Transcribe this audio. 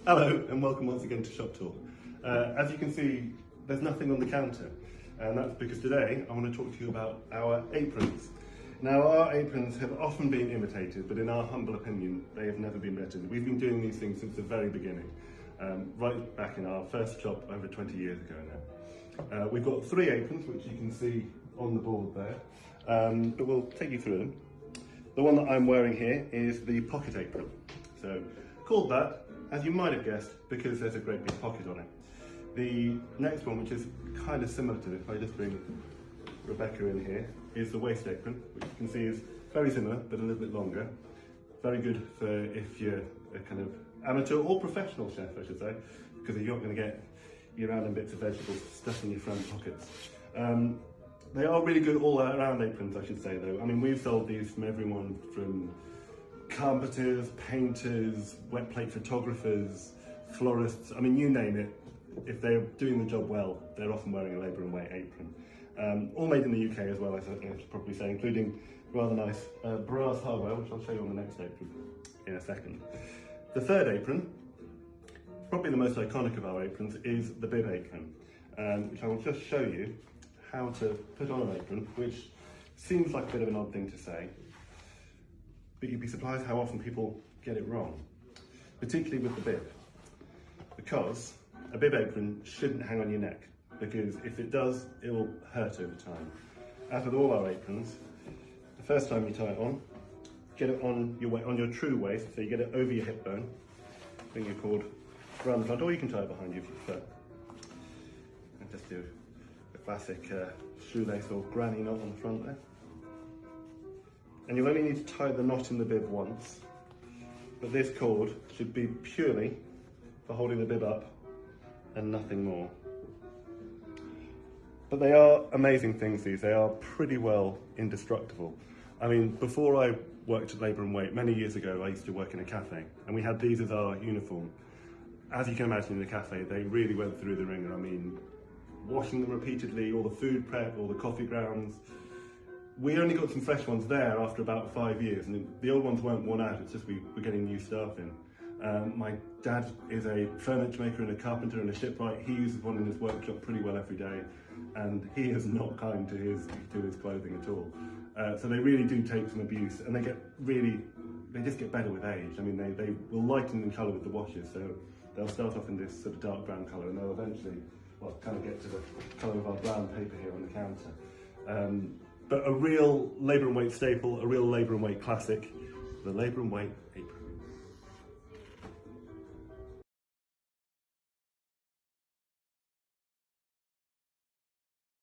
Hello and welcome once again to Shop Tour. As you can see, there's nothing on the counter, and that's because today I want to talk to you about our aprons. Now, our aprons have often been imitated, but in our humble opinion, they have never been better. We've been doing these things since the very beginning, right back in our first shop over 20 years ago now. We've got 3 aprons, which you can see on the board there, but we'll take you through them. The one that I'm wearing here is the pocket apron. So, called that, as you might have guessed, because there's a great big pocket on it. The next one, which is kind of similar to this, if I just bring Rebecca in here, is the waist apron, which you can see is very similar, but a little bit longer. Very good for if you're a kind of amateur or professional chef, I should say, because you're not going to get your random bits of vegetables stuck in your front pockets. They are really good all-around aprons, I should say, though. I mean, we've sold these from everyone from carpenters, painters, wet plate photographers, florists, I mean, you name it. If they're doing the job well, they're often wearing a LabourWait apron. All made in the UK as well, I should probably say, including rather nice brass hardware, which I'll show you on the next apron in a second. The third apron, probably the most iconic of our aprons, is the bib apron, which I will just show you how to put on an apron, which seems like a bit of an odd thing to say, but you'd be surprised how often people get it wrong, particularly with the bib, because a bib apron shouldn't hang on your neck, because if it does, it will hurt over time. As with all our aprons, the first time you tie it on, get it on your true waist, so you get it over your hip bone, bring your cord around the front, or you can tie it behind you if you prefer. And just do a classic shoelace or granny knot on the front there. And you'll only need to tie the knot in the bib once, but this cord should be purely for holding the bib up and nothing more. But they are amazing things, these. They are pretty well indestructible. I mean, before I worked at LabourWait, many years ago, I used to work in a cafe, and we had these as our uniform. As you can imagine, in a cafe, they really went through the ringer. I mean, washing them repeatedly, all the food prep, all the coffee grounds. We only got some fresh ones there after about 5 years, and the old ones weren't worn out, it's just we were getting new staff in. My dad is a furniture maker and a carpenter and a shipwright. He uses one in his workshop pretty well every day, and he is not kind to his clothing at all. So they really do take some abuse, and they just get better with age. I mean, they will lighten in colour with the washes, so they'll start off in this sort of dark brown colour, and they'll eventually, well, kind of get to the colour of our brown paper here on the counter. But a real LabourWait staple, a real LabourWait classic, the LabourWait apron.